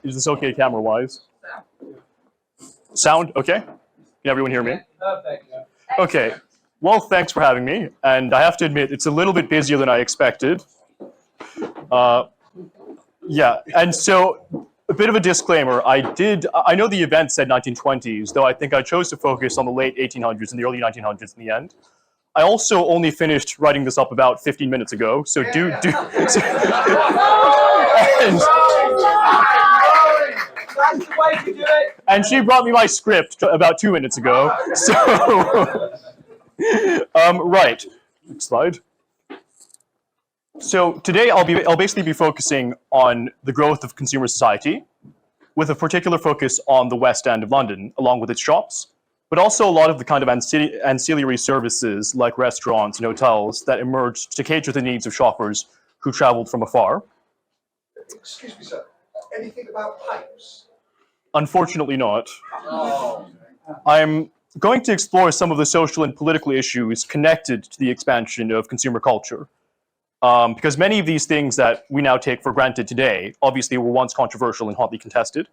Is this okay camera-wise? Sound okay? Can everyone hear me? Perfect. Okay. Well, thanks for having me. And I have to admit, it's a little bit busier than I expected. Yeah, and so a bit of a disclaimer. I know the event said 1920s, though I think I chose to focus on the late 1800s and the early 1900s in the end. I also only finished writing this up about 15 minutes ago, so and she brought me my script about 2 minutes ago. So, right. Next slide. So today I'll basically be focusing on the growth of consumer society, with a particular focus on the West End of London, along with its shops, but also a lot of the kind of ancillary services like restaurants and hotels that emerged to cater to the needs of shoppers who traveled from afar. Excuse me, sir. Anything about pipes? Unfortunately not. Oh. I'm going to explore some of the social and political issues connected to the expansion of consumer culture. Because many of these things that we now take for granted today obviously were once controversial and hotly contested.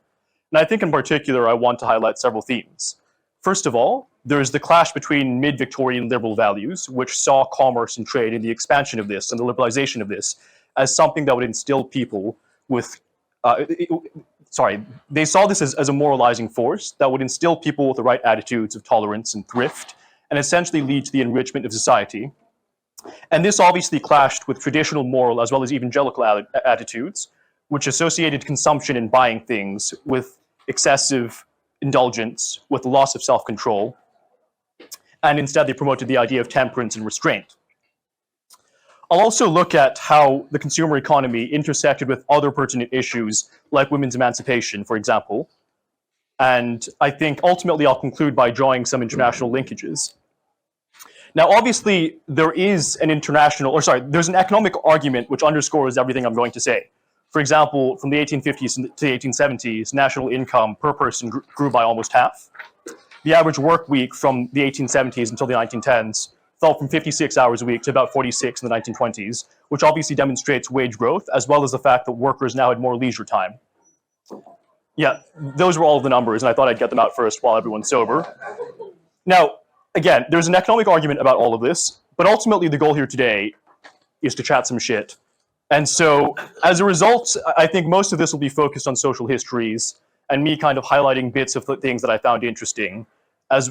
And I think in particular I want to highlight several themes. First of all, there's the clash between mid-Victorian liberal values, which saw commerce and trade and the expansion of this and the liberalization of this as something that would instill people with, they saw this as a moralizing force that would instill people with the right attitudes of tolerance and thrift and essentially lead to the enrichment of society. And this obviously clashed with traditional moral as well as evangelical attitudes, which associated consumption and buying things with excessive indulgence, with the loss of self-control, and instead they promoted the idea of temperance and restraint. I'll also look at how the consumer economy intersected with other pertinent issues like women's emancipation, for example. And I think ultimately I'll conclude by drawing some international linkages. Now, obviously, there's an economic argument which underscores everything I'm going to say. For example, from the 1850s to the 1870s, national income per person grew by almost half. The average work week from the 1870s until the 1910s fell from 56 hours a week to about 46 in the 1920s, which obviously demonstrates wage growth, as well as the fact that workers now had more leisure time. Yeah, those were all of the numbers, and I thought I'd get them out first while everyone's sober. Now, again, there's an economic argument about all of this, but ultimately the goal here today is to chat some shit. And so, as a result, I think most of this will be focused on social histories and me kind of highlighting bits of the things that I found interesting, as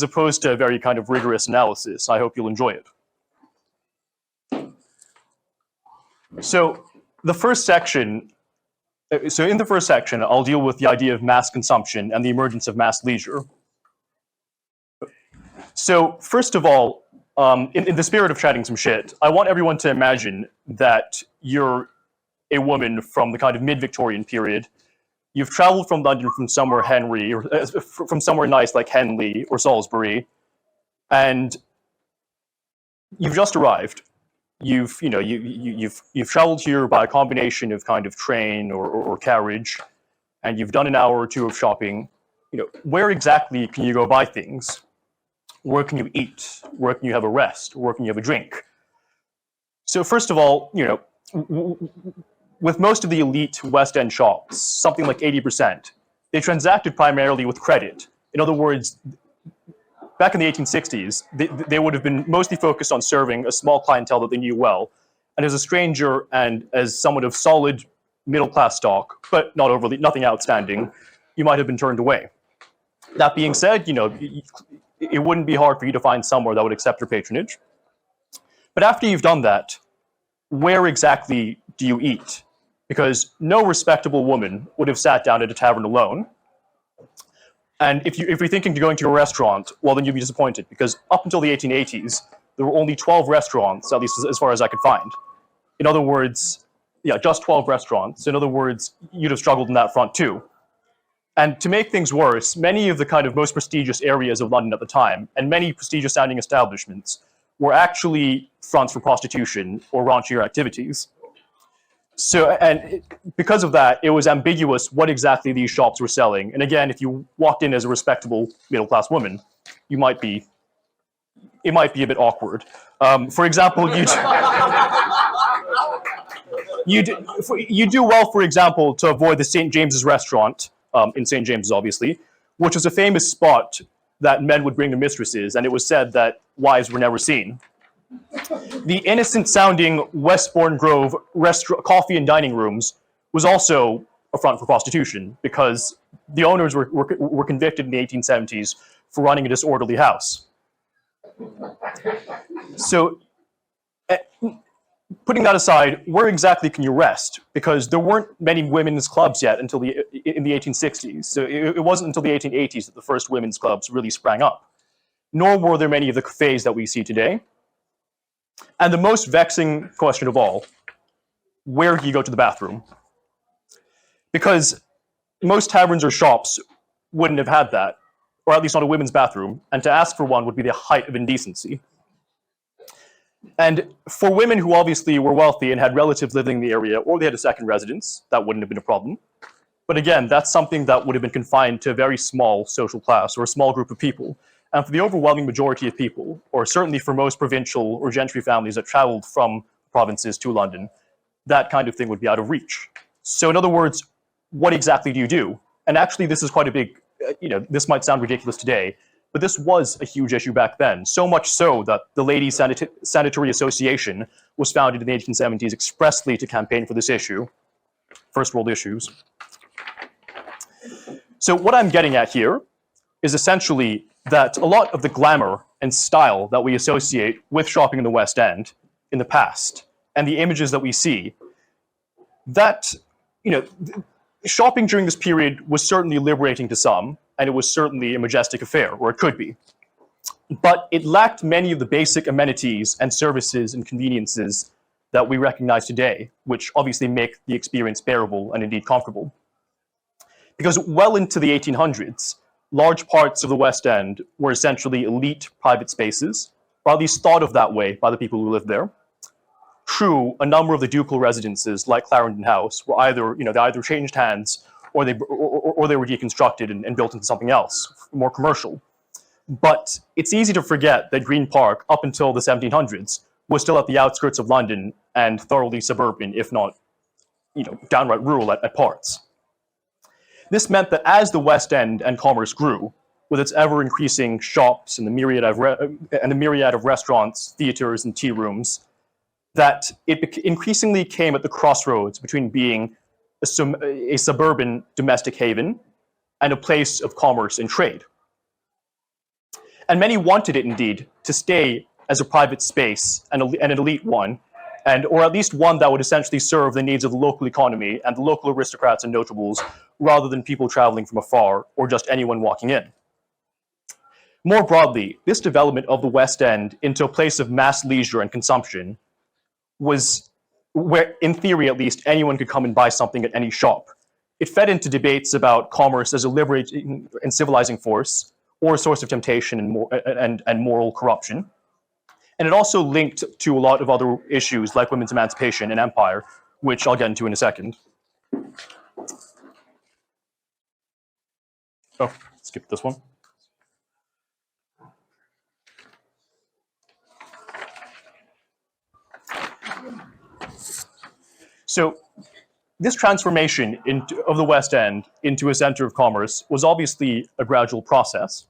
opposed to a very kind of rigorous analysis. I hope you'll enjoy it. So, in the first section, I'll deal with the idea of mass consumption and the emergence of mass leisure. So, first of all, in the spirit of chatting some shit, I want everyone to imagine that you're a woman from the kind of mid-Victorian period. You've traveled from London from somewhere from somewhere nice like Henley or Salisbury, and you've just arrived. You've traveled here by a combination of kind of train or carriage, and you've done an hour or two of shopping. Where exactly can you go buy things? Where can you eat? Where can you have a rest? Where can you have a drink? So first of all, with most of the elite West End shops, something like 80%, they transacted primarily with credit. In other words, back in the 1860s, they would have been mostly focused on serving a small clientele that they knew well. And as a stranger and as someone of solid middle-class stock, but nothing outstanding, you might have been turned away. That being said, it wouldn't be hard for you to find somewhere that would accept your patronage. But after you've done that, where exactly do you eat? Because no respectable woman would have sat down at a tavern alone. And if you're thinking of going to a restaurant, well, then you'd be disappointed, because up until the 1880s, there were only 12 restaurants, at least as far as I could find. In other words, just 12 restaurants. In other words, you'd have struggled in that front too. And to make things worse, many of the kind of most prestigious areas of London at the time, and many prestigious sounding establishments, were actually fronts for prostitution or raunchier activities. So, and because of that, it was ambiguous what exactly these shops were selling. And again, if you walked in as a respectable middle-class woman, it might be a bit awkward. For example, you do well, for example, to avoid the St. James's restaurant in St. James's, obviously, which was a famous spot that men would bring their mistresses, and it was said that wives were never seen. The innocent-sounding Westbourne Grove coffee and dining rooms was also a front for prostitution because the owners were convicted in the 1870s for running a disorderly house. So, putting that aside, where exactly can you rest? Because there weren't many women's clubs yet until in the 1860s. So it wasn't until the 1880s that the first women's clubs really sprang up. Nor were there many of the cafes that we see today. And the most vexing question of all, where do you go to the bathroom? Because most taverns or shops wouldn't have had that, or at least not a women's bathroom, and to ask for one would be the height of indecency. And for women who obviously were wealthy and had relatives living in the area, or they had a second residence, that wouldn't have been a problem. But again, that's something that would have been confined to a very small social class or a small group of people. And for the overwhelming majority of people, or certainly for most provincial or gentry families that traveled from provinces to London, that kind of thing would be out of reach. So in other words, what exactly do you do? And actually, this is quite a big, this might sound ridiculous today, but this was a huge issue back then, so much so that the Ladies' Sanitary Association was founded in the 1870s expressly to campaign for this issue, first world issues. So what I'm getting at here is essentially that a lot of the glamour and style that we associate with shopping in the West End in the past, and the images that we see, that, shopping during this period was certainly liberating to some, and it was certainly a majestic affair, or it could be. But it lacked many of the basic amenities and services and conveniences that we recognize today, which obviously make the experience bearable and indeed comfortable. Because well into the 1800s, large parts of the West End were essentially elite private spaces, or at least thought of that way by the people who lived there. True, a number of the ducal residences, like Clarendon House, were either, they either changed hands or they were deconstructed and built into something else, more commercial. But it's easy to forget that Green Park, up until the 1700s, was still at the outskirts of London and thoroughly suburban, if not, downright rural at parts. This meant that as the West End and commerce grew, with its ever-increasing shops and the myriad of restaurants, theaters, and tea rooms, that it increasingly came at the crossroads between being a suburban domestic haven and a place of commerce and trade. And many wanted it, indeed, to stay as a private space and an elite one, or at least one that would essentially serve the needs of the local economy and the local aristocrats and notables, rather than people traveling from afar or just anyone walking in. More broadly, this development of the West End into a place of mass leisure and consumption was where, in theory at least, anyone could come and buy something at any shop. It fed into debates about commerce as a liberating and civilizing force, or a source of temptation and moral corruption. And it also linked to a lot of other issues like women's emancipation and empire, which I'll get into in a second. Oh, skip this one. So this transformation of the West End into a center of commerce was obviously a gradual process.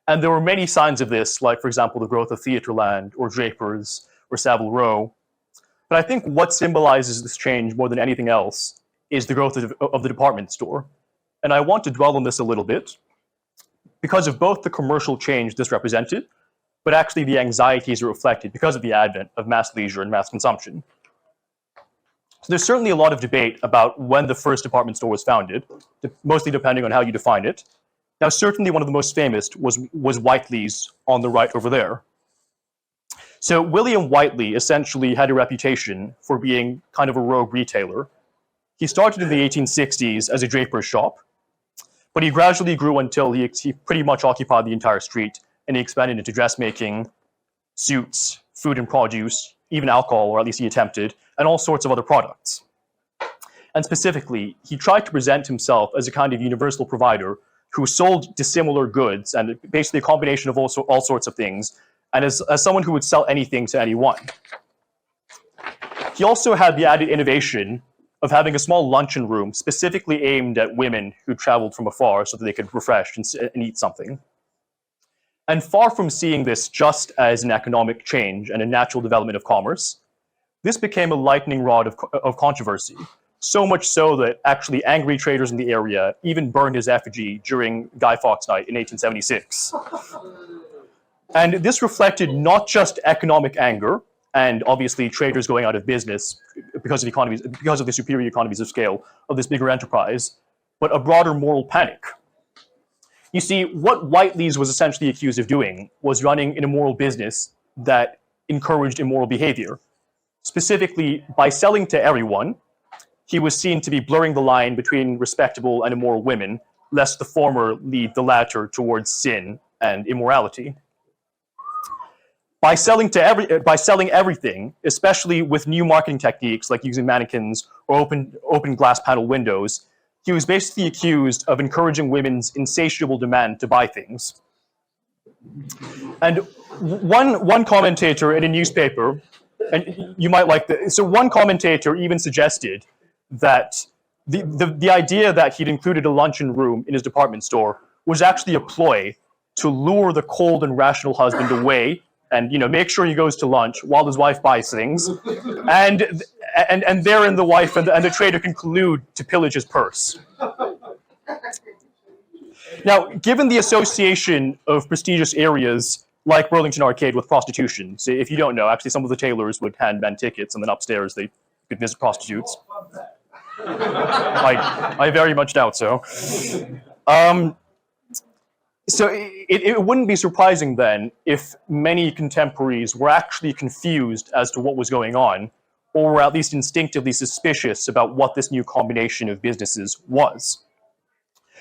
And there were many signs of this, like, for example, the growth of Theatreland or Draper's or Savile Row. But I think what symbolizes this change more than anything else is the growth of the department store. And I want to dwell on this a little bit because of both the commercial change this represented, but actually the anxieties it reflected because of the advent of mass leisure and mass consumption. So there's certainly a lot of debate about when the first department store was founded, mostly depending on how you define it. Now, certainly one of the most famous was Whiteley's on the right over there. So William Whiteley essentially had a reputation for being kind of a rogue retailer. He started in the 1860s as a draper's shop, but he gradually grew until he pretty much occupied the entire street, and he expanded into dressmaking, suits, food and produce, even alcohol, or at least he attempted, and all sorts of other products. And specifically, he tried to present himself as a kind of universal provider who sold dissimilar goods and basically a combination of all sorts of things, and as someone who would sell anything to anyone. He also had the added innovation of having a small luncheon room specifically aimed at women who traveled from afar so that they could refresh and eat something. And far from seeing this just as an economic change and a natural development of commerce, this became a lightning rod of controversy, so much so that actually angry traders in the area even burned his effigy during Guy Fawkes Night in 1876. And this reflected not just economic anger, and obviously traders going out of business because of the superior economies of scale of this bigger enterprise, but a broader moral panic. You see, what Whiteley's was essentially accused of doing was running an immoral business that encouraged immoral behavior. Specifically, by selling to everyone, he was seen to be blurring the line between respectable and immoral women, lest the former lead the latter towards sin and immorality. By selling everything, especially with new marketing techniques like using mannequins or open glass panel windows, he was basically accused of encouraging women's insatiable demand to buy things. And one commentator in a newspaper, and you might like this, so one commentator even suggested that the idea that he'd included a luncheon room in his department store was actually a ploy to lure the cold and rational husband away and make sure he goes to lunch while his wife buys things, and therein the wife and the trader can collude to pillage his purse. Now, given the association of prestigious areas like Burlington Arcade with prostitution, so if you don't know, actually some of the tailors would hand men tickets and then upstairs they could visit prostitutes. I very much doubt so. So it wouldn't be surprising then if many contemporaries were actually confused as to what was going on, or were at least instinctively suspicious about what this new combination of businesses was.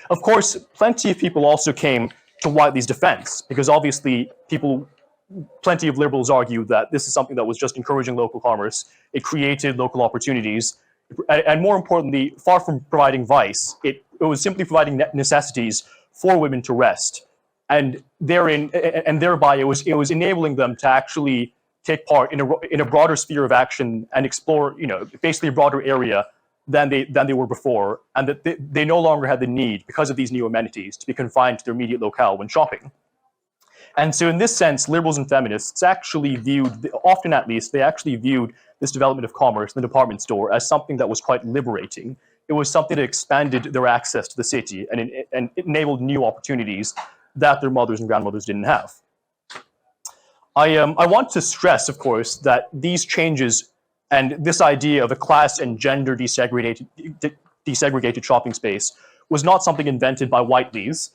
Of course, plenty of people also came to Whiteley's defense, because obviously plenty of liberals argue that this is something that was just encouraging local commerce. It created local opportunities, and more importantly, far from providing vice, it was simply providing necessities for women to rest, and thereby it was enabling them to actually take part in a broader sphere of action and explore, basically a broader area than they were before, and that they no longer had the need, because of these new amenities, to be confined to their immediate locale when shopping. And so in this sense, liberals and feminists actually viewed, often at least, they actually viewed this development of commerce in the department store as something that was quite liberating. It was something that expanded their access to the city and it enabled new opportunities that their mothers and grandmothers didn't have. I want to stress, of course, that these changes and this idea of a class and gender desegregated shopping space was not something invented by Whiteley's,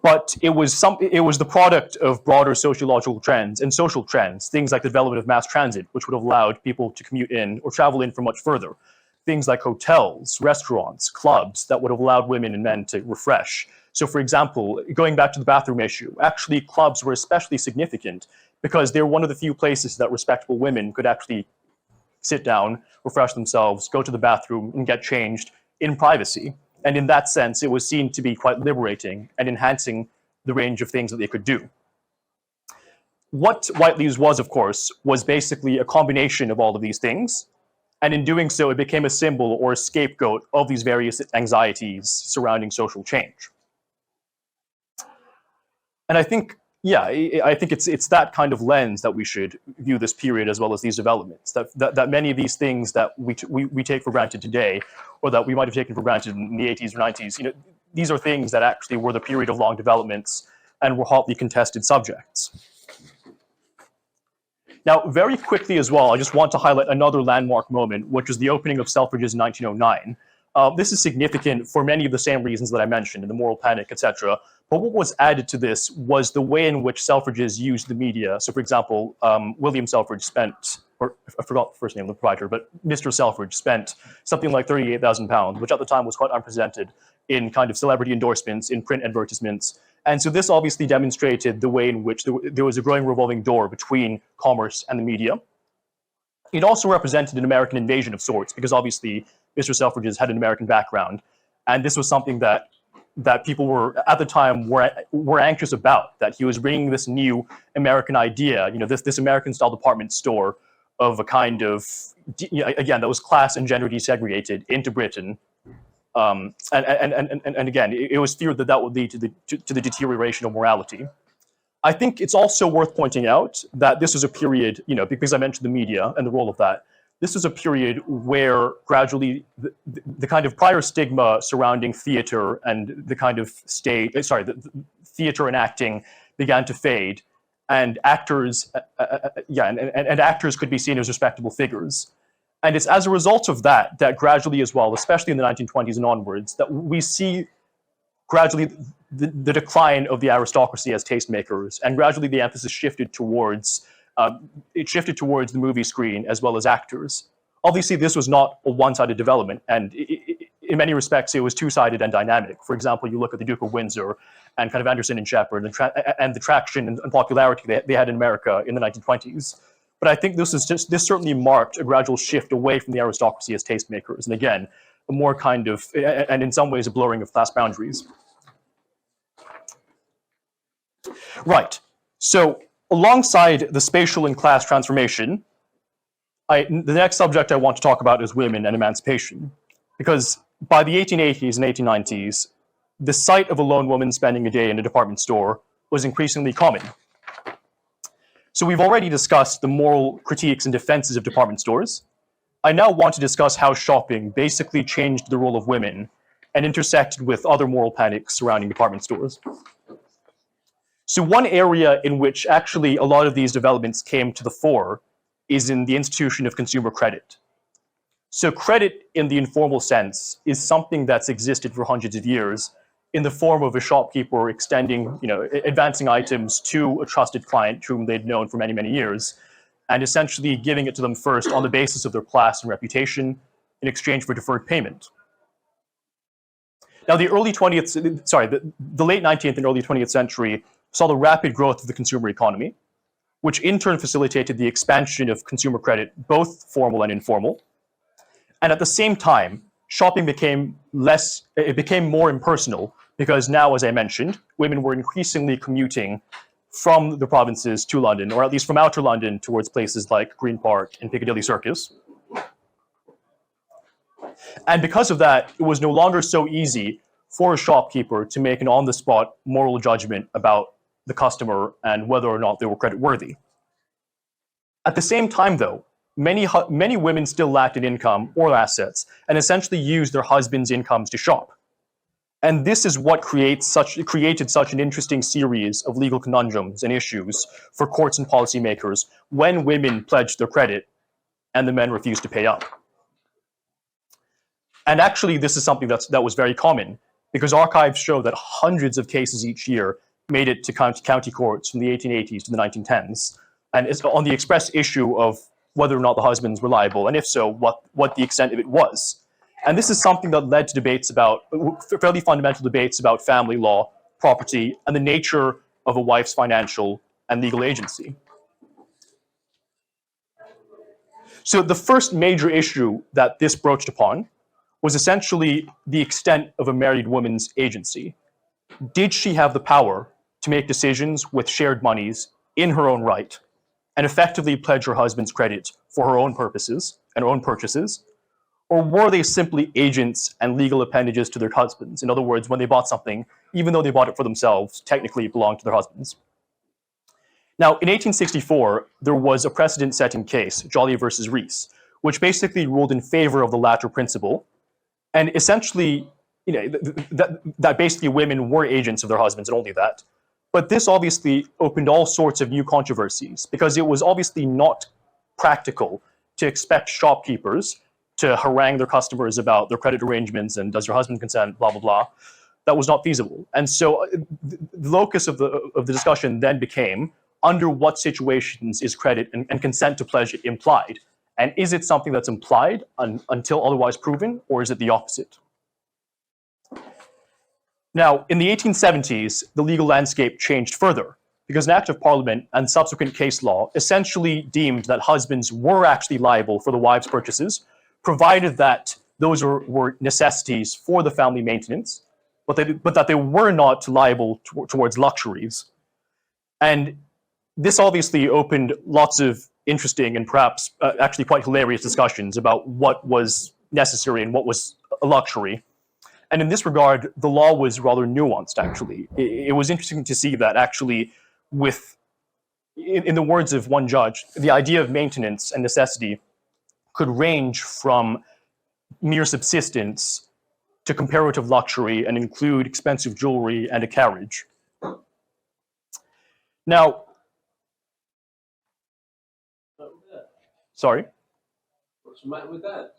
but it was the product of broader sociological trends and social trends, things like the development of mass transit, which would have allowed people to commute in or travel in from much further. Things like hotels, restaurants, clubs that would have allowed women and men to refresh. So for example, going back to the bathroom issue, actually clubs were especially significant because they're one of the few places that respectable women could actually sit down, refresh themselves, go to the bathroom, and get changed in privacy. And in that sense, it was seen to be quite liberating and enhancing the range of things that they could do. What Whiteley's was, of course, was basically a combination of all of these things. And in doing so, it became a symbol or a scapegoat of these various anxieties surrounding social change. And I think it's that kind of lens that we should view this period as well as these developments, that many of these things that we take for granted today, or that we might have taken for granted in the 80s or 90s, these are things that actually were the period of long developments and were hotly contested subjects. Now, very quickly as well, I just want to highlight another landmark moment, which was the opening of Selfridges in 1909. This is significant for many of the same reasons that I mentioned, in the moral panic, etc. But what was added to this was the way in which Selfridges used the media. So, for example, William Selfridge spent, or I forgot the first name of the proprietor, but Mr. Selfridge spent something like £38,000, which at the time was quite unprecedented, in kind of celebrity endorsements, in print advertisements. And so this obviously demonstrated the way in which there was a growing revolving door between commerce and the media. It also represented an American invasion of sorts, because obviously Mr. Selfridges had an American background, and this was something that people were, at the time, were anxious about, that he was bringing this new American idea, this American-style department store of a kind of, again, that was class and gender desegregated into Britain. And again, it was feared that that would lead to the deterioration of morality. I think it's also worth pointing out that this was a period, because I mentioned the media and the role of that, this was a period where gradually the kind of prior stigma surrounding theater and the kind of the theater and acting began to fade, and actors, and actors could be seen as respectable figures. And it's as a result of that gradually as well, especially in the 1920s and onwards, that we see gradually the decline of the aristocracy as tastemakers, and gradually the emphasis shifted towards the movie screen as well as actors. Obviously, this was not a one-sided development, and in many respects, it was two-sided and dynamic. For example, you look at the Duke of Windsor and kind of Anderson and Shepard and the traction and popularity they had in America in the 1920s. But I think this certainly marked a gradual shift away from the aristocracy as tastemakers, and again, a more kind of, and in some ways, a blurring of class boundaries. Right. So alongside the spatial and class transformation, the next subject I want to talk about is women and emancipation. Because by the 1880s and 1890s, the sight of a lone woman spending a day in a department store was increasingly common. So we've already discussed the moral critiques and defenses of department stores. I now want to discuss how shopping basically changed the role of women and intersected with other moral panics surrounding department stores. So one area in which actually a lot of these developments came to the fore is in the institution of consumer credit. So credit in the informal sense is something that's existed for hundreds of years in the form of a shopkeeper advancing items to a trusted client whom they'd known for many, many years, and essentially giving it to them first on the basis of their class and reputation in exchange for deferred payment. Now, the late 19th and early 20th century saw the rapid growth of the consumer economy, which in turn facilitated the expansion of consumer credit, both formal and informal. And at the same time, shopping became more impersonal, because now, as I mentioned, women were increasingly commuting from the provinces to London, or at least from outer London towards places like Green Park and Piccadilly Circus. And because of that, it was no longer so easy for a shopkeeper to make an on-the-spot moral judgment about the customer and whether or not they were creditworthy. At the same time, though, many women still lacked an income or assets and essentially used their husbands' incomes to shop. And this is what created such an interesting series of legal conundrums and issues for courts and policymakers when women pledged their credit and the men refused to pay up. And actually, this is something that was very common, because archives show that hundreds of cases each year made it to county courts from the 1880s to the 1910s, and it's on the express issue of whether or not the husbands were liable, and if so, what the extent of it was. And this is something that led to fairly fundamental debates about family law, property, and the nature of a wife's financial and legal agency. So the first major issue that this broached upon was essentially the extent of a married woman's agency. Did she have the power to make decisions with shared monies in her own right and effectively pledge her husband's credit for her own purposes and her own purchases? Or were they simply agents and legal appendages to their husbands? In other words, when they bought something, even though they bought it for themselves, technically it belonged to their husbands. Now, in 1864, there was a precedent-setting case, Jolly versus Reese, which basically ruled in favor of the latter principle, and essentially, that basically women were agents of their husbands and only that. But this obviously opened all sorts of new controversies, because it was obviously not practical to expect shopkeepers to harangue their customers about their credit arrangements and does your husband consent, blah, blah, blah. That was not feasible. And so the locus of the discussion then became, under what situations is credit and consent to pledge implied? And is it something that's implied until otherwise proven, or is it the opposite? Now, in the 1870s, the legal landscape changed further, because an act of parliament and subsequent case law essentially deemed that husbands were actually liable for the wives' purchases, provided that those were necessities for the family maintenance, but that they were not liable towards luxuries. And this obviously opened lots of interesting and perhaps actually quite hilarious discussions about what was necessary and what was a luxury. And in this regard, the law was rather nuanced, actually. It was interesting to see that actually, in the words of one judge, the idea of maintenance and necessity could range from mere subsistence to comparative luxury and include expensive jewelry and a carriage. Now, sorry? What's the matter with that?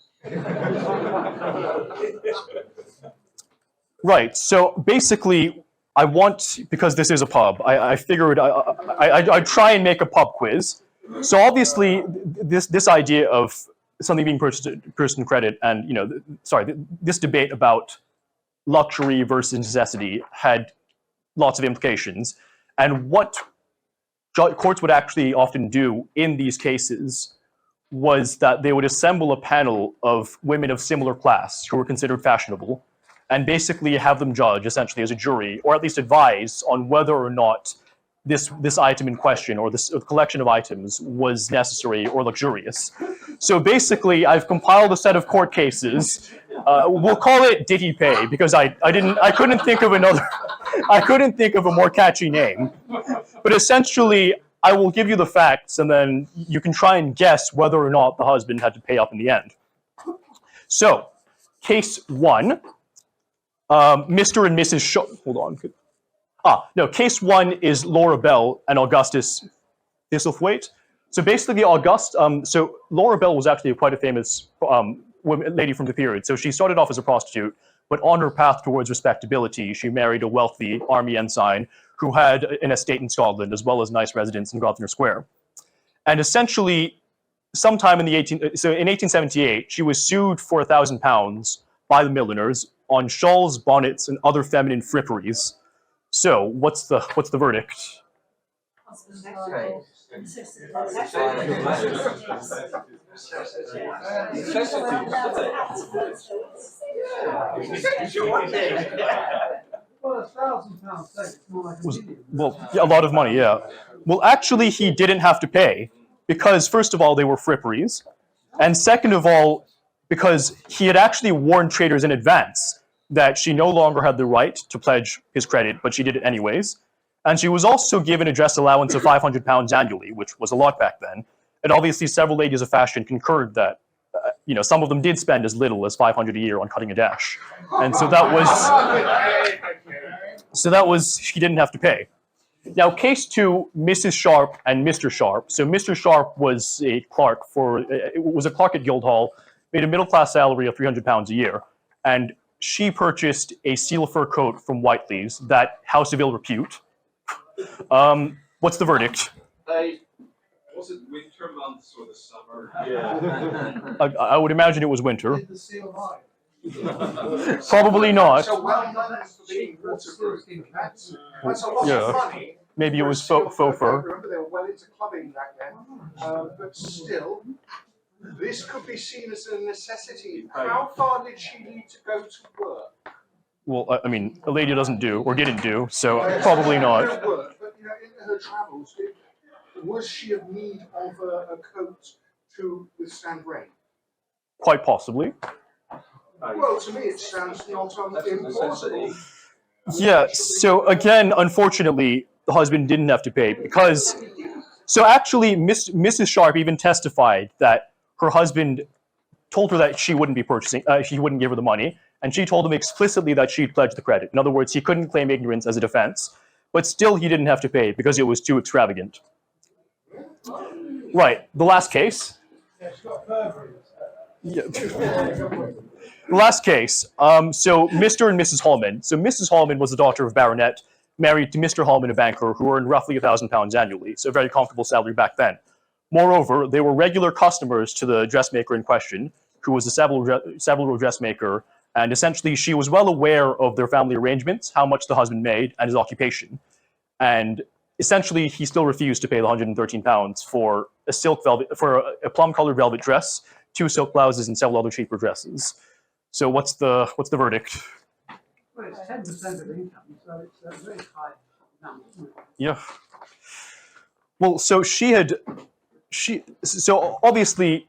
Right, so basically, I want, because this is a pub, I figured I'd try and make a pub quiz. So obviously, this idea of something being purchased in credit and, this debate about luxury versus necessity had lots of implications. And what courts would actually often do in these cases was that they would assemble a panel of women of similar class who were considered fashionable and basically have them judge, essentially as a jury, or at least advise on whether or not this item in question or this collection of items was necessary or luxurious. So basically, I've compiled a set of court cases. We'll call it Did He Pay, because I couldn't think of a more catchy name. But essentially, I will give you the facts, and then you can try and guess whether or not the husband had to pay up in the end. So, case one, Mr. and Mrs. Hold on. Case one is Laura Bell and Augustus Thistlethwaite. So basically, Laura Bell was actually quite a famous lady from the period. So she started off as a prostitute, but on her path towards respectability, she married a wealthy army ensign who had an estate in Scotland, as well as nice residence in Grosvenor Square. And essentially, sometime in 1878, she was sued for £1,000 by the milliners on shawls, bonnets, and other feminine fripperies. So, what's the verdict? Well, a lot of money, yeah. Well, actually, he didn't have to pay because, first of all, they were fripperies, and second of all, because he had actually warned traders in advance that she no longer had the right to pledge his credit, but she did it anyways. And she was also given a dress allowance of £500 annually, which was a lot back then. And obviously, several ladies of fashion concurred that, some of them did spend as little as £500 a year on cutting a dash. And so that was, she didn't have to pay. Now, case two, Mrs. Sharp and Mr. Sharp. So Mr. Sharp was a clerk at Guildhall, made a middle-class salary of £300 a year, and she purchased a seal fur coat from Whiteley's, that house of ill repute. What's the verdict? Was it winter months or the summer? Yeah. I would imagine it was winter. Did the seal hide? Probably not. So well done for being waterproof. That's a lot of money. Maybe it was faux fur. Remember, they were well into clubbing back then. But still, this could be seen as a necessity. How far did she need to go to work? Well, I mean, a lady doesn't do, or didn't do, so probably not. Work, but in her travels, was she in need of a coat to withstand rain? Quite possibly. Well, to me, it sounds not impossible. Yeah, so again, unfortunately, the husband didn't have to pay because... So actually, Mrs. Sharp even testified that her husband told her that she wouldn't be purchasing, he wouldn't give her the money, and she told him explicitly that she'd pledged the credit. In other words, he couldn't claim ignorance as a defense, but still he didn't have to pay because it was too extravagant. Right, the last case. Yeah. The last case. So Mr. and Mrs. Holman. So Mrs. Holman was the daughter of baronet, married to Mr. Holman, a banker, who earned roughly £1,000 annually, so a very comfortable salary back then. Moreover, they were regular customers to the dressmaker in question, who was a Savile Row dressmaker, and essentially she was well aware of their family arrangements, how much the husband made, and his occupation. And essentially, he still refused to pay the £113 for a plum-colored velvet dress, 2 silk blouses, and several other cheaper dresses. So what's the verdict? Well, it's 10% of income, so it's a very high number. Yeah. Well, so she had So obviously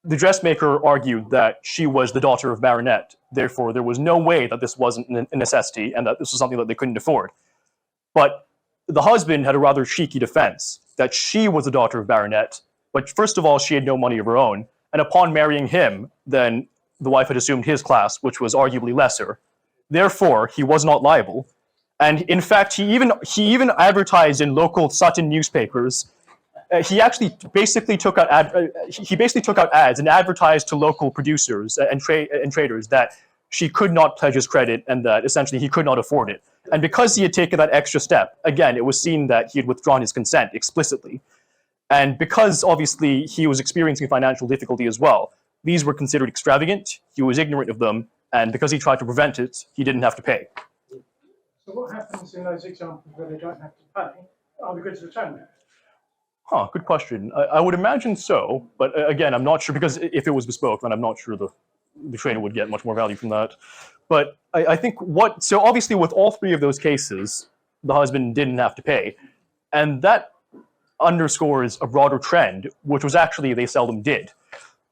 the dressmaker argued that she was the daughter of baronet, therefore there was no way that this wasn't a necessity and that this was something that they couldn't afford. But the husband had a rather cheeky defense that she was the daughter of baronet, but first of all, she had no money of her own, and upon marrying him, then the wife had assumed his class, which was arguably lesser. Therefore, he was not liable. And in fact, he even advertised in local Sutton newspapers. He actually basically took out ads and advertised to local producers and traders that she could not pledge his credit and that essentially he could not afford it. And because he had taken that extra step, again, it was seen that he had withdrawn his consent explicitly. And because obviously he was experiencing financial difficulty as well, these were considered extravagant. He was ignorant of them, and because he tried to prevent it, he didn't have to pay. So what happens in those examples where they don't have to pay? Are the goods returned? Huh, good question. I would imagine so, but again, I'm not sure, because if it was bespoke, then I'm not sure the trader would get much more value from that. But I think so obviously with all three of those cases, the husband didn't have to pay. And that underscores a broader trend, which was actually they seldom did.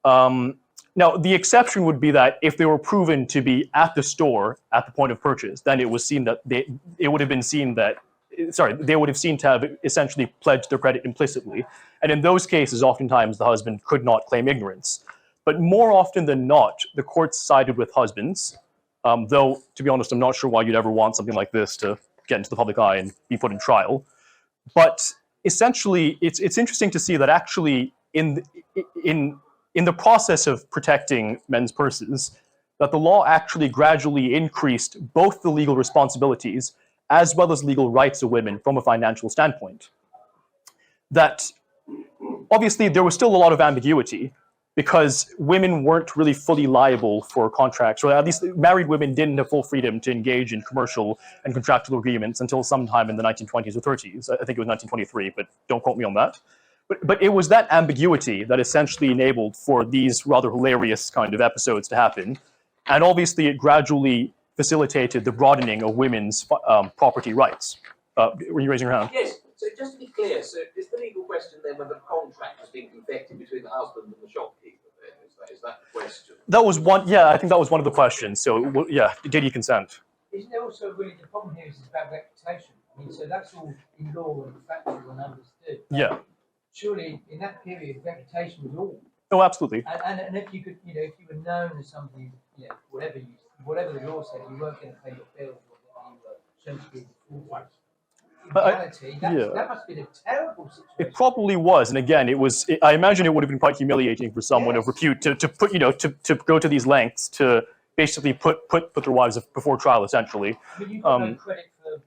Now, the exception would be that if they were proven to be at the store at the point of purchase, then it was seen that they would have seen to have essentially pledged their credit implicitly. And in those cases, oftentimes the husband could not claim ignorance. But more often than not, the courts sided with husbands, though, to be honest, I'm not sure why you'd ever want something like this to get into the public eye and be put in trial. But essentially, it's interesting to see that actually in the process of protecting men's purses, that the law actually gradually increased both the legal responsibilities as well as legal rights of women from a financial standpoint. That obviously there was still a lot of ambiguity because women weren't really fully liable for contracts, or at least married women didn't have full freedom to engage in commercial and contractual agreements until sometime in the 1920s or 30s. I think it was 1923, but don't quote me on that. But it was that ambiguity that essentially enabled for these rather hilarious kind of episodes to happen. And obviously it gradually facilitated the broadening of women's property rights. Were you raising your hand? Yes, so just to be clear, so is the legal question then whether the contract was being confected between the husband and the shopkeeper then? Is that the question? That was one, yeah, I think that was one of the questions. So, yeah, did he consent? Isn't there also really the problem here is about reputation? I mean, so that's all in law and factual and understood. Yeah. Surely in that period, reputation was all. Oh, absolutely. And if you could, if you were known as somebody, whatever the law said, you weren't going to pay your bills or that you were shown to be fraud. In reality, that must have been a terrible situation. It probably was, and again, I imagine it would have been quite humiliating for someone of repute to put, to go to these lengths to basically put their wives before trial, essentially. I mean, you've got no credit for,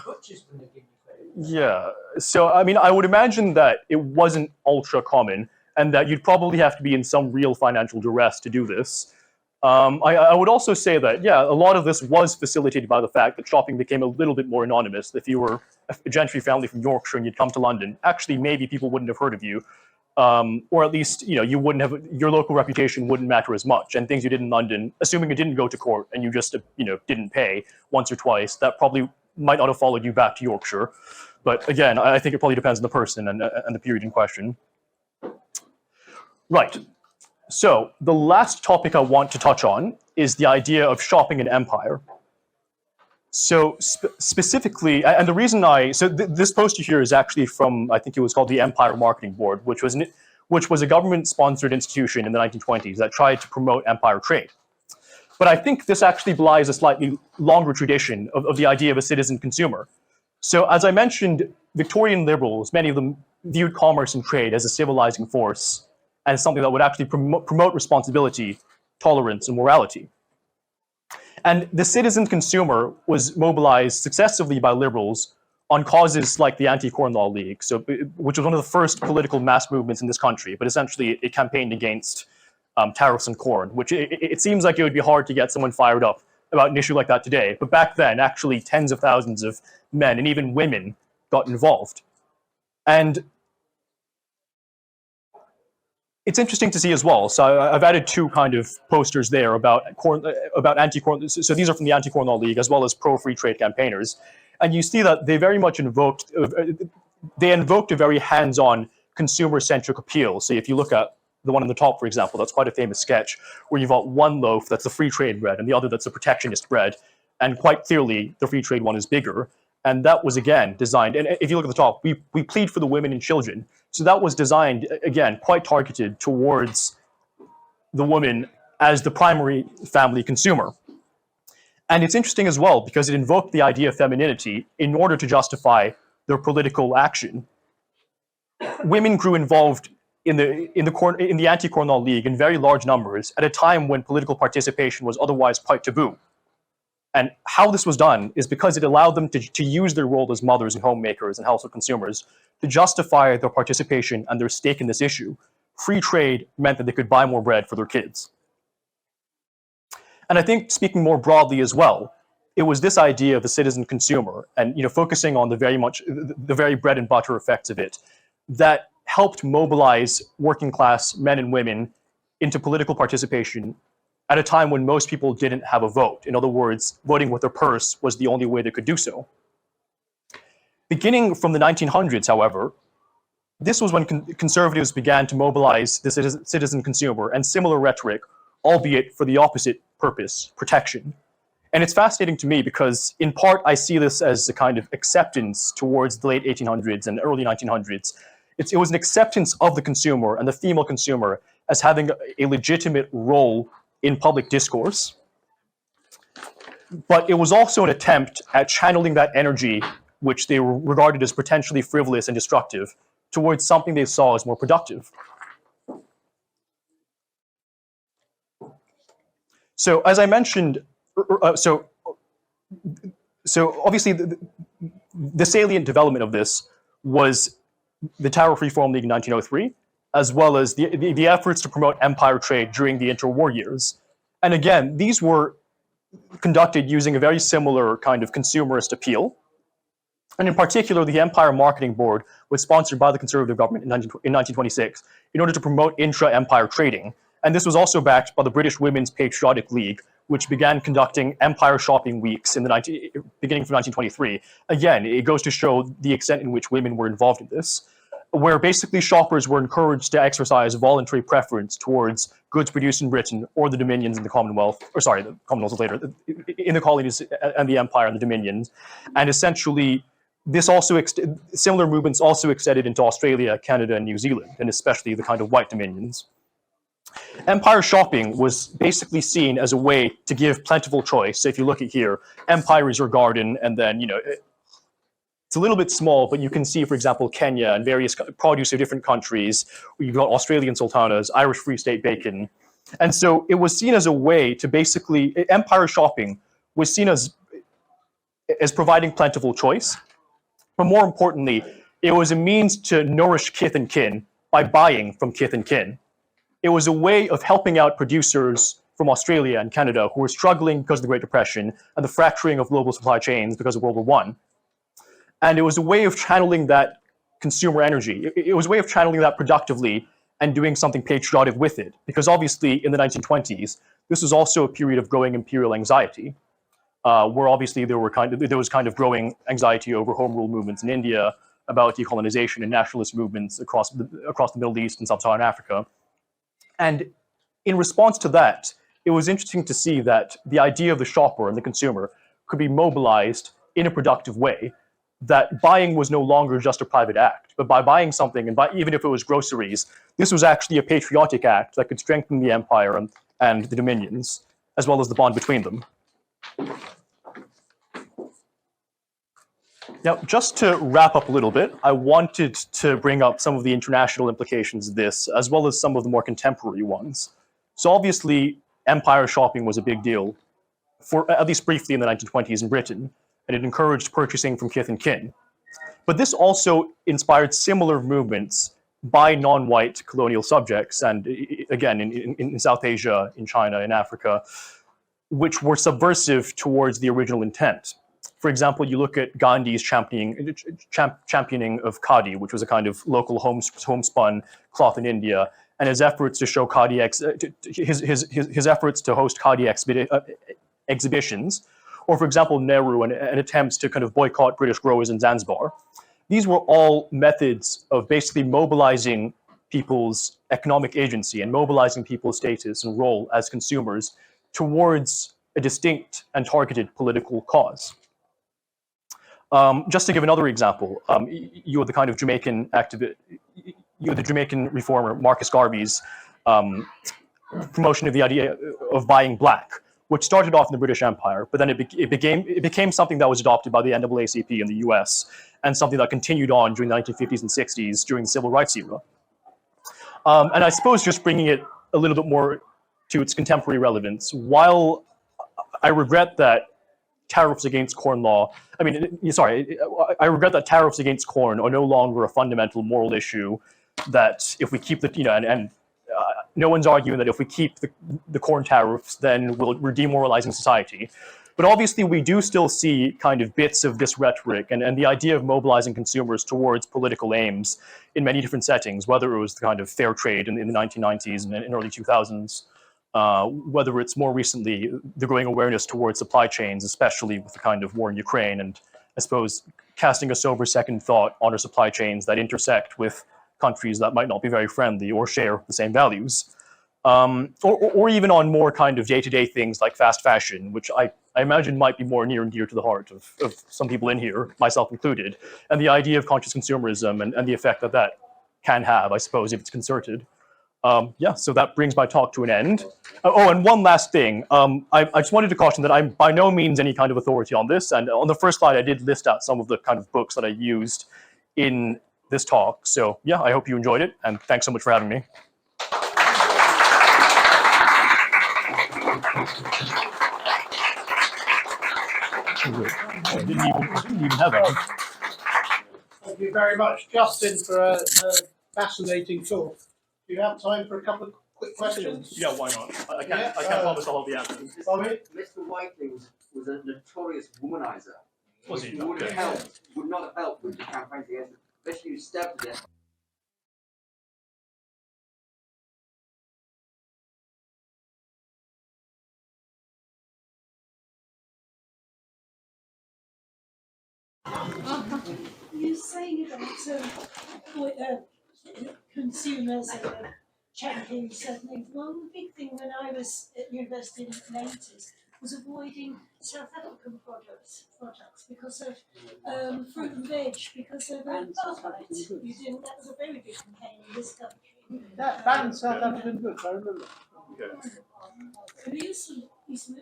butchers when they give you credit. Yeah. So, I mean, I would imagine that it wasn't ultra common, and that you'd probably have to be in some real financial duress to do this. I would also say that, yeah, a lot of this was facilitated by the fact that shopping became a little bit more anonymous. If you were a gentry family from Yorkshire and you'd come to London, actually maybe people wouldn't have heard of you, or at least you wouldn't have, your local reputation wouldn't matter as much. And things you did in London, assuming it didn't go to court and you just didn't pay once or twice, that probably might not have followed you back to Yorkshire. But again, I think it probably depends on the person and the period in question. Right. So the last topic I want to touch on is the idea of shopping an empire. So specifically, and the reason this poster here is actually from, I think it was called the Empire Marketing Board, which was a government-sponsored institution in the 1920s that tried to promote empire trade. But I think this actually belies a slightly longer tradition of the idea of a citizen consumer. So as I mentioned, Victorian liberals, many of them viewed commerce and trade as a civilizing force and something that would actually promote responsibility, tolerance, and morality. And the citizen consumer was mobilized successively by liberals on causes like the Anti-Corn Law League, which was one of the first political mass movements in this country, but essentially it campaigned against tariffs on corn, which it seems like it would be hard to get someone fired up about an issue like that today. But back then, actually tens of thousands of men and even women got involved. And it's interesting to see as well. So I've added two kind of posters there about anti-corn. So these are from the Anti-Corn Law League as well as pro-free trade campaigners. And you see that they very much invoked a very hands-on consumer-centric appeal. So if you look at the one on the top, for example, that's quite a famous sketch, where you've got one loaf that's the free trade bread and the other that's the protectionist bread. And quite clearly, the free trade one is bigger. And that was, again, designed, and if you look at the top, we plead for the women and children. So that was designed, again, quite targeted towards the woman as the primary family consumer. And it's interesting as well, because it invoked the idea of femininity in order to justify their political action. Women grew involved in the Anti-Cornwall League in very large numbers at a time when political participation was otherwise quite taboo. And how this was done is because it allowed them to use their role as mothers and homemakers and household consumers to justify their participation and their stake in this issue. Free trade meant that they could buy more bread for their kids. And I think, speaking more broadly as well, it was this idea of the citizen consumer and focusing on the very bread and butter effects of it that helped mobilize working class men and women into political participation at a time when most people didn't have a vote. In other words, voting with their purse was the only way they could do so. Beginning from the 1900s, however, this was when conservatives began to mobilize the citizen consumer and similar rhetoric, albeit for the opposite purpose, protection. And it's fascinating to me because, in part, I see this as a kind of acceptance towards the late 1800s and early 1900s. It was an acceptance of the consumer and the female consumer as having a legitimate role in public discourse. But it was also an attempt at channeling that energy, which they regarded as potentially frivolous and destructive, towards something they saw as more productive. So, as I mentioned, so obviously the salient development of this was the Tariff Reform League in 1903, as well as the efforts to promote empire trade during the interwar years. And again, these were conducted using a very similar kind of consumerist appeal. And in particular, the Empire Marketing Board was sponsored by the Conservative government in 1926 in order to promote intra-empire trading. And this was also backed by the British Women's Patriotic League, which began conducting empire shopping weeks beginning from 1923. Again, it goes to show the extent in which women were involved in this, where basically shoppers were encouraged to exercise voluntary preference towards goods produced in Britain or the Dominions in the Commonwealth, or sorry, the Commonwealth was later, in the colonies and the Empire and the Dominions. And essentially, this also similar movements also extended into Australia, Canada, and New Zealand, and especially the kind of white dominions. Empire shopping was basically seen as a way to give plentiful choice. So if you look at here, empire is your garden, and then, it's a little bit small, but you can see, for example, Kenya and various produce of different countries. You've got Australian sultanas, Irish Free State bacon. And so it was seen as a way to basically, empire shopping was seen as providing plentiful choice. But more importantly, it was a means to nourish kith and kin by buying from kith and kin. It was a way of helping out producers from Australia and Canada who were struggling because of the Great Depression and the fracturing of global supply chains because of World War I. And it was a way of channeling that consumer energy. It was a way of channeling that productively and doing something patriotic with it. Because obviously in the 1920s, this was also a period of growing imperial anxiety, where obviously there was kind of growing anxiety over home rule movements in India, about decolonization and nationalist movements across the Middle East and Sub-Saharan Africa. And in response to that, it was interesting to see that the idea of the shopper and the consumer could be mobilized in a productive way, that buying was no longer just a private act, but by buying something, and even if it was groceries, this was actually a patriotic act that could strengthen the empire and the dominions, as well as the bond between them. Now, just to wrap up a little bit, I wanted to bring up some of the international implications of this, as well as some of the more contemporary ones. So obviously, empire shopping was a big deal, for at least briefly in the 1920s in Britain, and it encouraged purchasing from kith and kin. But this also inspired similar movements by non-white colonial subjects, and again, in South Asia, in China, in Africa, which were subversive towards the original intent. For example, you look at Gandhi's championing of khadi, which was a kind of local homespun cloth in India, and his efforts to show khadi, his efforts to host khadi exhibitions, or for example, Nehru and attempts to kind of boycott British growers in Zanzibar. these were all methods of basically mobilizing people's economic agency and mobilizing people's status and role as consumers towards a distinct and targeted political cause. Just to give another example, you are the kind of Jamaican activist, you are the Jamaican reformer Marcus Garvey's promotion of the idea of buying black, which started off in the British Empire, but then it became something that was adopted by the NAACP in the US, and something that continued on during the 1950s and 60s during the Civil Rights era. And I suppose just bringing it a little bit more to its contemporary relevance, while I regret that tariffs against corn law, I regret that tariffs against corn are no longer a fundamental moral issue, that if we keep the, and no one's arguing that if we keep the corn tariffs, then we're demoralizing society. But obviously, we do still see kind of bits of this rhetoric and the idea of mobilizing consumers towards political aims in many different settings, whether it was the kind of fair trade in the 1990s and in early 2000s, whether it's more recently the growing awareness towards supply chains, especially with the kind of war in Ukraine, and I suppose casting a sober second thought on our supply chains that intersect with countries that might not be very friendly or share the same values. Or even on more kind of day-to-day things like fast fashion, which I imagine might be more near and dear to the heart of some people in here, myself included, and the idea of conscious consumerism and the effect that that can have, I suppose, if it's concerted. Yeah, so that brings my talk to an end. And one last thing. I just wanted to caution that I'm by no means any kind of authority on this, and on the first slide I did list out some of the kind of books that I used in this talk. So yeah, I hope you enjoyed it, and thanks so much for having me. I didn't even have that. Thank you very much, Justin, for a fascinating talk. Do you have time for a couple of quick questions? Yeah, why not? I can't promise all of the answers. Bobby? Mr. Whiteley was a notorious womanizer. Was he? Would Okay. not have helped with the campaigns against it, especially you stabbed it. You're saying about consumers and champions certain things. One big thing when I was at university in the 80s was avoiding South African products because of fruit and veg, because of apartheid. You didn't. That was a very big campaign in this country. That banned South African books, I remember. Okay. And we used to,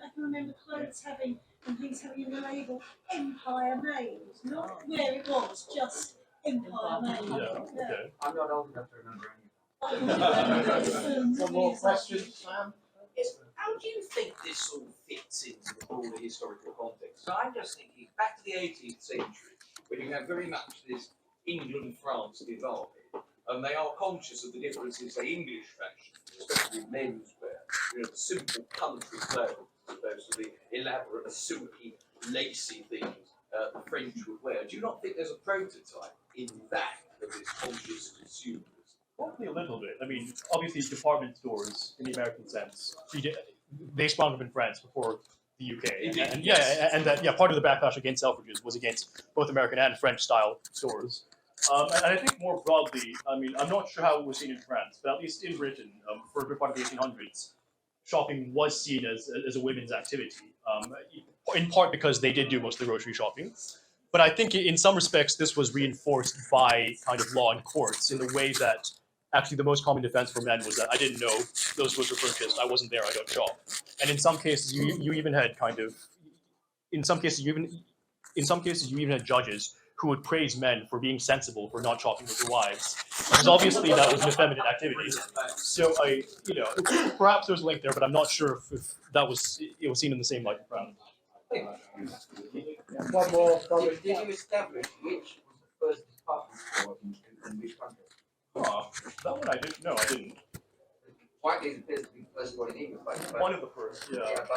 I can remember clothes having and things having in the label Empire Made, not where it was, just Empire Made. Yeah, okay. I'm not old enough to remember any of Some more questions, Sam? Yes, how do you think this all fits into the broader historical context? So I'm just thinking back to the 18th century, when you have very much this England-France divide, and they are conscious of the differences, say, English fashion, especially menswear, the simple country clothes, as opposed to the elaborate, silky, lacy things the French would wear. Do you not think there's a prototype in that of this conscious consumerism? Probably a little bit. I mean, obviously, department stores in the American sense, they sprung up in France before the UK. And that part of the backlash against Selfridges was against both American and French style stores. And I think more broadly, I mean, I'm not sure how it was seen in France, but at least in Britain, for a good part of the 1800s, shopping was seen as a women's activity, in part because they did do most of the grocery shopping. But I think in some respects, this was reinforced by kind of law and courts in the way that actually the most common defense for men was that I didn't know those goods were purchased, I wasn't there, I don't shop. And in some cases, you even had in some cases you even had judges who would praise men for being sensible, for not shopping with their wives, because obviously that was an effeminate activity. So perhaps there's a link there, but I'm not sure if it was seen in the same light in France. One more, Bobby. Did you establish which was the first department store in which country? That one I didn't. No, I didn't. Whiteley appears to be the first one in England, but One of the first. Yeah. but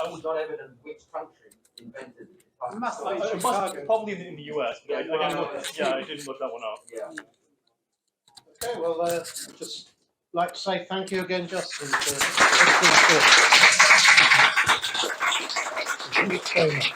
I was it's not evident which country invented the department Must store. be. it must probably in the US, but I didn't look. Yeah, I didn't look that one up. Yeah. Okay, well, just like to say thank you again, Justin. Thank you very much.